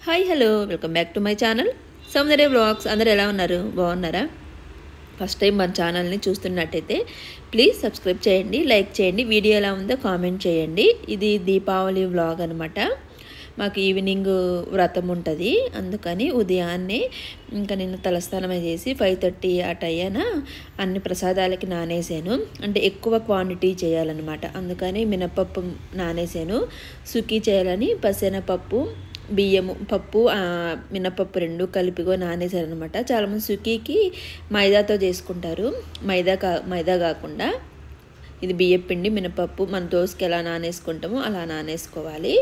Hi hello welcome back to my channel Soundarya blogs. అందరూ ఎలా ఉన్నారు? బాగున్నారా? ఫస్ట్ టైం మన ఛానల్ని చూస్తున్నట్టయితే ప్లీజ్ సబ్స్క్రైబ్ చేయండి, లైక్ చేయండి, వీడియో ఎలా ఉందో కామెంట్ చేయండి. ఇది దీపావళి వ్లాగ్ అనమాట. మాకు ఈవినింగ్ వ్రతం ఉంటుంది, అందుకని ఉదయాన్నే ఇంకా నేను తలస్నానం చేసి 5:30 అటు అయ్యాన అన్ని ప్రసాదాలకి నానేసాను. అంటే ఎక్కువ క్వాంటిటీ చేయాలన్నమాట, అందుకని మినపప్పు నానేసాను. సుఖీ చేయాలని పప్పు, బియ్యము, పప్పు, మినపప్పు రెండు కలిపిగో నానేసాను అనమాట. చాలామంది సుఖీకి మైదాతో చేసుకుంటారు, మైదా కాకుండా ఇది బియ్యం పిండి మినపప్పు మన దోసకి ఎలా నానేసుకుంటామో అలా నానేసుకోవాలి.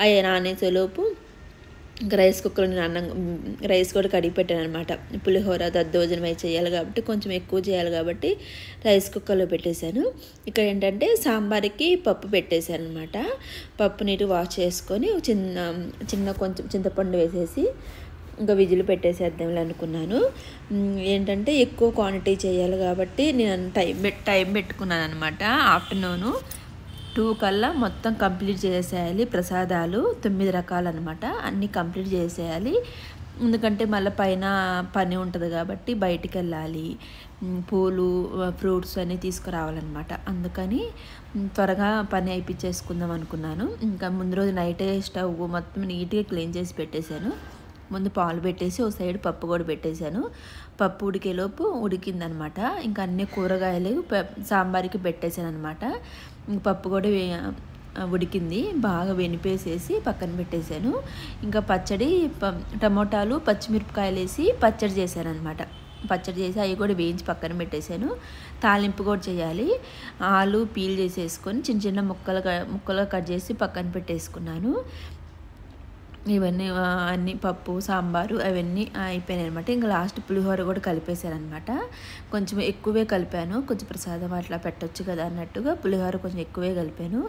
అవి నానేసేలోపు ఇంకా రైస్ కుక్కర్లో రైస్ కూడా కడిగి పెట్టాను అనమాట. పులిహోర దద్దోజనం అవి చేయాలి కాబట్టి కొంచెం ఎక్కువ చేయాలి కాబట్టి రైస్ కుక్కర్లో పెట్టేశాను. ఇక్కడ ఏంటంటే సాంబార్కి పప్పు పెట్టేశాను అనమాట. పప్పు నీటి వాష్ చేసుకొని కొంచెం చింతపండు వేసేసి ఇంకా విజిల్ పెట్టేసేద్దాంలే అనుకున్నాను. ఏంటంటే ఎక్కువ క్వాంటిటీ చేయాలి కాబట్టి నేను టైం పెట్టుకున్నాను అనమాట. ఆఫ్టర్నూను 2 కల్లా మొత్తం కంప్లీట్ చేసేయాలి. ప్రసాదాలు 9 రకాలు అనమాట, అన్నీ కంప్లీట్ చేసేయాలి. ఎందుకంటే మళ్ళీ పైన పని ఉంటుంది కాబట్టి బయటికి వెళ్ళాలి, పూలు ఫ్రూట్స్ అన్నీ తీసుకురావాలన్నమాట. అందుకని త్వరగా పని అయిపించేసుకుందాం అనుకున్నాను. ఇంకా ముందు రోజు నైటే స్టవ్ మొత్తం నీట్గా క్లీన్ చేసి పెట్టేశాను. ముందు పాలు పెట్టేసి ఒక సైడ్ పప్పు కూడా పెట్టేశాను. పప్పు ఉడికేలోపు ఉడికిందనమాట. ఇంకా అన్ని కూరగాయలు సాంబార్కి పెట్టేశాను అనమాట. పప్పు కూడా ఉడికింది, బాగా వెనిపేసేసి పక్కన పెట్టేశాను. ఇంకా పచ్చడి టమోటాలు పచ్చిమిరపకాయలు వేసి పచ్చడి చేశాను అనమాట. పచ్చడి చేసి అవి కూడా వేయించి పక్కన పెట్టేశాను. తాలింపు కూడా చేయాలి. ఆలు పీల్ చేసేసుకొని చిన్న చిన్న ముక్కలుగా కట్ చేసి పక్కన పెట్టేసుకున్నాను. ఇవన్నీ అన్నీ పప్పు సాంబారు అవన్నీ అయిపోయినాయి అనమాట. ఇంకా లాస్ట్ పులిహోర కూడా కలిపేశాను అనమాట. కొంచెం ఎక్కువే కలిపాను, కొంచెం ప్రసాదం అట్లా పెట్టొచ్చు కదా అన్నట్టుగా పులిహోర కొంచెం ఎక్కువే కలిపాను.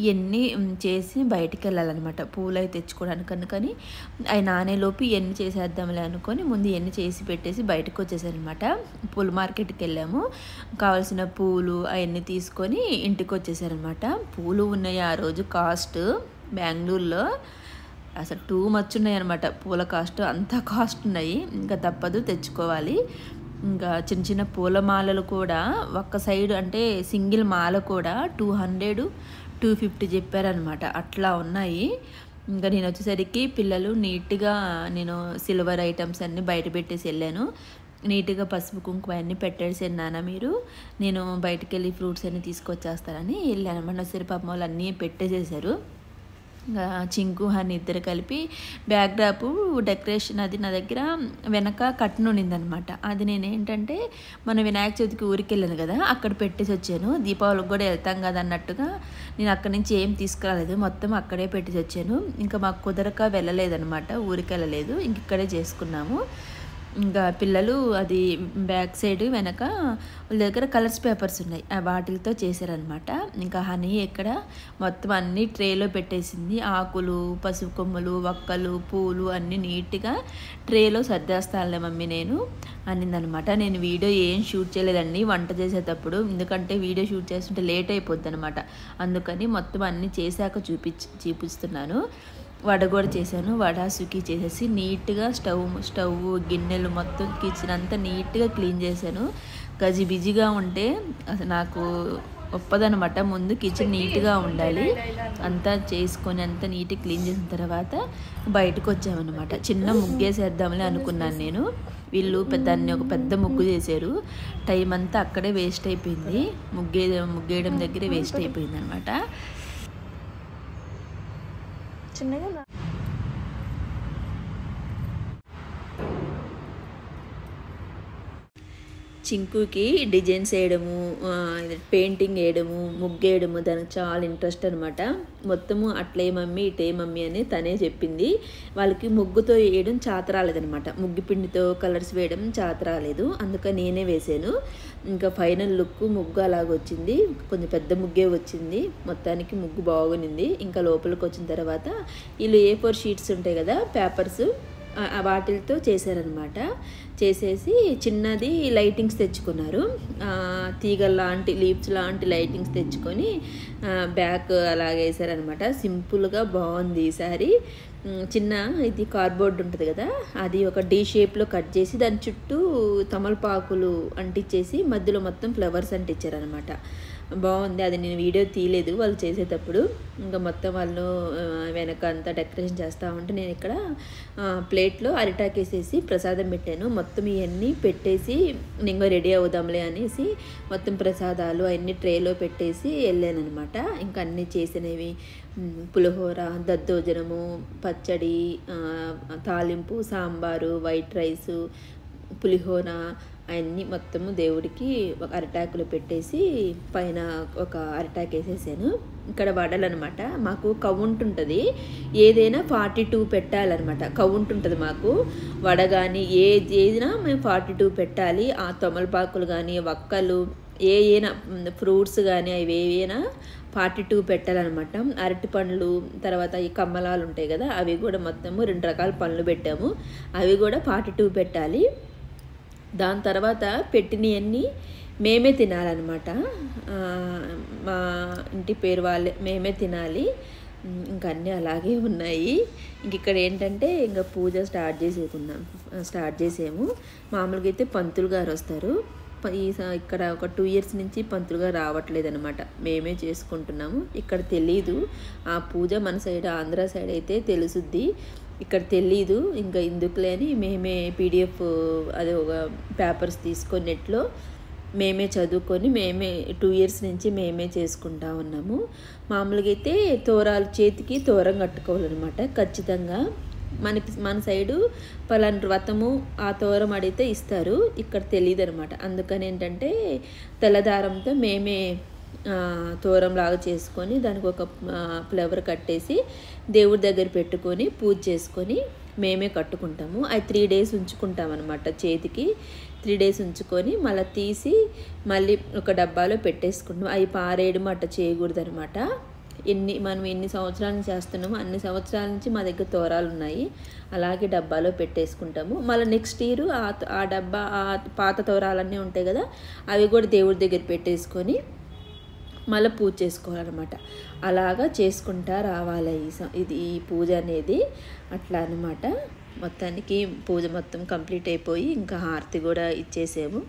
ఇవన్నీ చేసి బయటికి వెళ్ళాలన్నమాట, పూలు అవి తెచ్చుకోవడానికి. అందుకని అవి నానేలోపు ఇవన్నీ చేసేద్దాంలే అనుకొని ముందు ఇవన్నీ చేసి పెట్టేసి బయటకు వచ్చేసాను అనమాట. పూల మార్కెట్కి వెళ్ళాము, కావాల్సిన పూలు అవన్నీ తీసుకొని ఇంటికి వచ్చేసాను అనమాట. పూలు ఉన్నాయి ఆ రోజు కాస్ట్ బెంగళూరులో అసలు టూ మచ్ ఉన్నాయి అనమాట. పూల కాస్ట్ అంతా కాస్ట్ ఉన్నాయి, ఇంకా తప్పదు తెచ్చుకోవాలి. ఇంకా చిన్న చిన్న పూల మాలలు కూడా ఒక్క సైడ్ అంటే సింగిల్ మాల కూడా 200-250 చెప్పారనమాట. అట్లా ఉన్నాయి. ఇంకా నేను వచ్చేసరికి పిల్లలు నీట్గా నేను సిల్వర్ ఐటమ్స్ అన్నీ బయట పెట్టేసి వెళ్ళాను. నీట్గా పసుపు కుంకుమ అన్నీ పెట్టేసి నాన్న మీరు నేను బయటకు వెళ్ళి ఫ్రూట్స్ అన్నీ తీసుకొచ్చేస్తారని వెళ్ళాను అనమాట. సిరిపప్పు వాళ్ళు అన్నీ పెట్టేసేసారు. చింకు హని ఇద్దరు కలిపి బ్యాక్ డ్రాప్ డెకరేషన్ అది నా దగ్గర వెనక కట్న ఉండిందనమాట. అది నేను ఏంటంటే మన వినాయక చవితికి ఊరికి వెళ్ళాను కదా, అక్కడ పెట్టేసి వచ్చాను. దీపావళికి కూడా వెళ్తాం కదా అన్నట్టుగా నేను అక్కడి నుంచి ఏం తీసుకురాలేదు, మొత్తం అక్కడే పెట్టేసి వచ్చాను. ఇంకా మాకు కుదరక వెళ్ళలేదనమాట, ఊరికి వెళ్ళలేదు, ఇంక ఇక్కడే చేసుకున్నాము. ఇంకా పిల్లలు అది బ్యాక్ సైడ్ వెనక వాళ్ళ దగ్గర కలర్స్ పేపర్స్ ఉన్నాయి, ఆ వాటిలతో చేశారనమాట. ఇంకా హనీ ఇక్కడ మొత్తం అన్నీ ట్రేలో పెట్టేసింది. ఆకులు, పసుపు కొమ్మలు, వక్కలు, పూలు అన్నీ నీట్గా ట్రేలో సర్దేస్తానులే మమ్మీ నేను అనిందనమాట. నేను వీడియో ఏం షూట్ చేయలేదండి వంట చేసేటప్పుడు, ఎందుకంటే వీడియో షూట్ చేస్తుంటే లేట్ అయిపోద్ది అనమాట. అందుకని మొత్తం అన్నీ చేశాక చూపిస్తున్నాను. వడ కూడా చేశాను. వడ సుఖీ చేసేసి నీట్గా స్టవ్ గిన్నెలు మొత్తం కిచెన్ అంతా నీట్గా క్లీన్ చేశాను. బిజీగా ఉంటే అసలు నాకు ఒప్పదనమాట. ముందు కిచెన్ నీట్గా ఉండాలి. అంతా చేసుకొని అంతా నీట్గా క్లీన్ చేసిన తర్వాత బయటకు వచ్చామన్నమాట. చిన్న ముగ్గేసేద్దామని అనుకున్నాను నేను. వీళ్ళు ఒక పెద్ద ముగ్గు చేశారు. టైం అంతా అక్కడే వేస్ట్ అయిపోయింది, ముగ్గేయడం దగ్గరే వేస్ట్ అయిపోయింది అనమాట. చిన్నగా చింకుకి డిజైన్స్ వేయడము, పెయింటింగ్ వేయడము, ముగ్గేయడము దానికి చాలా ఇంట్రెస్ట్ అనమాట. మొత్తము అట్లే మమ్మీ ఇటే మమ్మీ అని తనే చెప్పింది. వాళ్ళకి ముగ్గుతో వేయడం చేత రాలేదనమాట, ముగ్గు పిండితో కలర్స్ వేయడం చేత రాలేదు, అందుకని నేనే వేసాను. ఇంకా ఫైనల్ లుక్ ముగ్గు అలాగొచ్చింది, కొంచెం పెద్ద ముగ్గే వచ్చింది. మొత్తానికి ముగ్గు బాగునింది. ఇంకా లోపలికి వచ్చిన తర్వాత వీళ్ళు A4 షీట్స్ ఉంటాయి కదా పేపర్స్, వాటితో చేశారనమాట. చేసేసి చిన్నది లైటింగ్స్ తెచ్చుకున్నారు. తీగల లాంటి లీవ్స్ లాంటి లైటింగ్స్ తెచ్చుకొని బ్యాక్ అలాగే వేసారనమాట. సింపుల్గా బాగుంది ఈసారి. చిన్న ఇది కార్డ్బోర్డ్ ఉంటుంది కదా, అది ఒక డీ షేప్లో కట్ చేసి దాని చుట్టూ తమలపాకులు అంటించేసి మధ్యలో మొత్తం ఫ్లవర్స్ అంటించారనమాట. బాగుంది. అది నేను వీడియో తీయలేదు వాళ్ళు చేసేటప్పుడు. ఇంకా మొత్తం వాళ్ళు వెనక అంతా డెకరేషన్ చేస్తూ ఉంటే నేను ఇక్కడ ప్లేట్లో అరిటాకు వేసేసి ప్రసాదం పెట్టాను. మొత్తం ఇవన్నీ పెట్టేసి నేను రెడీ అవుదాంలే అనేసి మొత్తం ప్రసాదాలు అవన్నీ ట్రేలో పెట్టేసి వెళ్ళాను అనమాట. ఇంకా అన్నీ చేసినవి పులిహోర, దద్దోజనము, పచ్చడి, తాలింపు, సాంబారు, వైట్ రైసు, పులిహోర అవన్నీ మొత్తము దేవుడికి ఒక అరిటాకులో పెట్టేసి పైన ఒక అరిటాకు వేసేసాను. ఇక్కడ వడలు అనమాట. మాకు కౌంట్ ఉంటుంది, ఏదైనా 42 పెట్టాలన్నమాట. కౌంట్ ఉంటుంది మాకు. వడ కానీ ఏదైనా మేము 42 పెట్టాలి. ఆ తమలపాకులు కానీ వక్కలు ఏమైనా ఫ్రూట్స్ కానీ అవి ఏవైనా 42 పెట్టాలన్నమాట. అరటి పండ్లు, తర్వాత ఈ కమ్మలాలు ఉంటాయి కదా, అవి కూడా మొత్తము 2 రకాల పండ్లు పెట్టాము. అవి కూడా 42 పెట్టాలి. దాని తర్వాత పెట్టినవన్నీ మేమే తినాలన్నమాట. మా ఇంటి పేరు వాళ్ళే మేమే తినాలి. ఇంకా అన్నీ అలాగే ఉన్నాయి. ఇంక ఇక్కడ ఏంటంటే ఇంకా పూజ స్టార్ట్ చేసాము. మామూలుగా అయితే పంతులు గారు వస్తారు. ఇక్కడ ఒక 2 ఇయర్స్ నుంచి పంతులు గారు రావట్లేదు అనమాట. మేమే చేసుకుంటున్నాము. ఇక్కడ తెలీదు ఆ పూజ. మన సైడ్ ఆంధ్ర సైడ్ అయితే తెలుసుద్ది, ఇక్కడ తెలీదు. ఇంకా ఎందుకులే అని మేమే PDF అది ఒక పేపర్స్ తీసుకొని నెట్లో మేమే చదువుకొని మేమే 2 ఇయర్స్ నుంచి మేమే చేసుకుంటా ఉన్నాము. మామూలుగా అయితే తోరాలు చేతికి తోరం కట్టుకోవాలన్నమాట ఖచ్చితంగా. మన సైడు పలానా వ్రతము ఆ తోరం అడిగితే ఇస్తారు, ఇక్కడ తెలియదు అనమాట. అందుకని ఏంటంటే తెల్లదారంతో మేమే తోరం లాగా చేసుకొని దానికి ఒక ఫ్లవర్ కట్టేసి దేవుడి దగ్గర పెట్టుకొని పూజ చేసుకొని మేమే కట్టుకుంటాము. అది 3 డేస్ ఉంచుకుంటాం అనమాట. చేతికి 3 డేస్ ఉంచుకొని మళ్ళీ తీసి మళ్ళీ ఒక డబ్బాలో పెట్టేసుకుంటాం. అవి పారేయడం అట్ట చేయకూడదు అనమాట. మనం ఎన్ని సంవత్సరాల నుంచి చేస్తున్నామో అన్ని సంవత్సరాల నుంచి మా దగ్గర తోరాలు ఉన్నాయి. అలాగే డబ్బాలో పెట్టేసుకుంటాము. మళ్ళీ నెక్స్ట్ ఇయర్ ఆ డబ్బా పాత తోరాలన్నీ ఉంటాయి కదా, అవి కూడా దేవుడి దగ్గర పెట్టేసుకొని మళ్ళీ పూజ చేసుకోవాలన్నమాట. అలాగా చేసుకుంటా రావాలి ఈ పూజ అనేది. అట్లా అనమాట. మొత్తానికి పూజ మొత్తం కంప్లీట్ అయిపోయి ఇంకా హారతి కూడా ఇచ్చేసాము.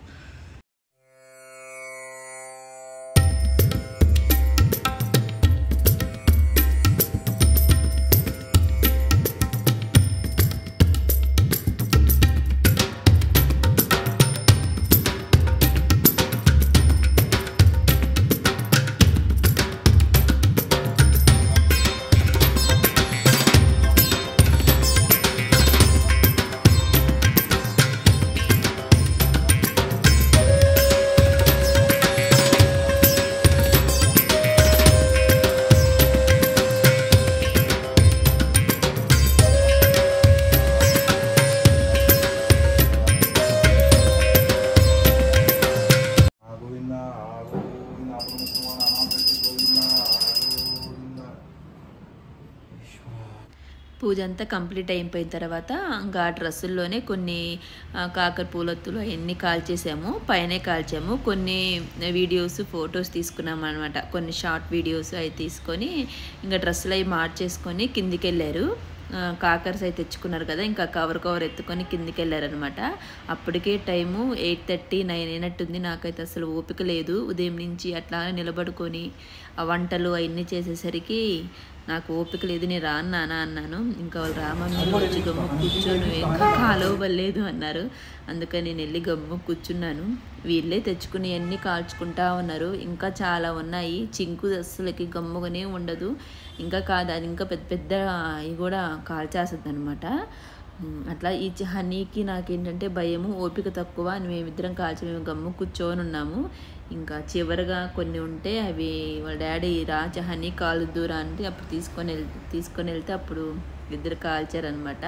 పూజ అంతా కంప్లీట్ అయిపోయిన తర్వాత ఇంకా డ్రెస్సుల్లోనే కొన్ని కాకర పూలొత్తులు అవన్నీ కాల్చేసాము. పైనే కాల్చాము. కొన్ని వీడియోస్ ఫొటోస్ తీసుకున్నాము అనమాట. కొన్ని షార్ట్ వీడియోస్ అవి తీసుకొని ఇంకా డ్రెస్సులు అవి మార్చేసుకొని కిందికి వెళ్ళారు. కాకర్స్ అయితే తెచ్చుకున్నారు కదా, ఇంకా కవర్ ఎత్తుకొని కిందికి వెళ్ళారనమాట. అప్పటికే టైము 8:30, 9 అయినట్టుంది. నాకైతే అసలు ఓపిక లేదు. ఉదయం నుంచి అట్లా నిలబడుకొని ఆ వంటలు అవన్నీ చేసేసరికి నాకు ఓపిక లేదు. నేను రాను నాన్న అన్నాను. ఇంకా వాళ్ళు రామమ్మ వచ్చి గమ్ము కూర్చొని ఇంకా కాలవలేదు అన్నారు. అందుకని నేను వెళ్ళి గమ్ము కూర్చున్నాను. వీళ్ళే తెచ్చుకుని అన్నీ కాల్చుకుంటా ఉన్నారు. ఇంకా చాలా ఉన్నాయి. చింకు అస్సలకి గమ్ముగానే ఉండదు. ఇంకా కాదు, అది ఇంకా పెద్ద పెద్ద ఇవి కూడా కాల్చేస్తుంది అనమాట. అట్లా ఈ హనీకి నాకేంటంటే భయము, ఓపిక తక్కువ. మేమిద్దరం కాల్చి మేము గమ్ము కూర్చొని ఉన్నాము. ఇంకా చివరిగా కొన్ని ఉంటే అవి వాళ్ళ డాడీ హనీ కాలుద్దురా అంటే అప్పుడు తీసుకొని వెళ్తే అప్పుడు ఇద్దరు కాల్చారనమాట.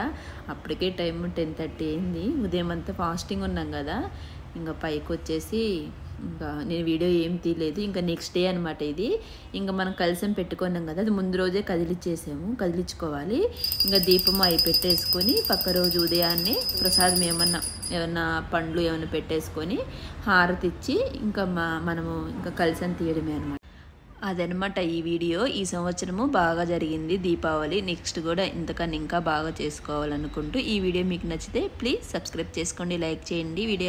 అప్పటికే టైం 10:30 అయింది. ఉదయం అంతా ఫాస్టింగ్ ఉన్నాం కదా. ఇంకా పైకి వచ్చేసి ఇంకా నేను వీడియో ఏం తీయలేదు. ఇంకా నెక్స్ట్ డే అనమాట ఇది. ఇంకా మనం కలశం పెట్టుకున్నాం కదా, అది ముందు రోజే కదిలించుకోవాలి. ఇంకా దీపం అవి పెట్టేసుకొని పక్క రోజు ఉదయాన్నే ప్రసాదం ఏమన్నా పండ్లు ఏమైనా పెట్టేసుకొని హారతి ఇచ్చి ఇంకా మనము ఇంకా కలశం తీయడమే అనమాట. అదనమాట ఈ వీడియో. ఈ సంవత్సరము బాగా జరిగింది దీపావళి. నెక్స్ట్ కూడా ఇంతకన్నా ఇంకా బాగా చేసుకోవాలనుకుంటూ ఈ వీడియో మీకు నచ్చితే ప్లీజ్ సబ్స్క్రైబ్ చేసుకోండి, లైక్ చేయండి. వీడియో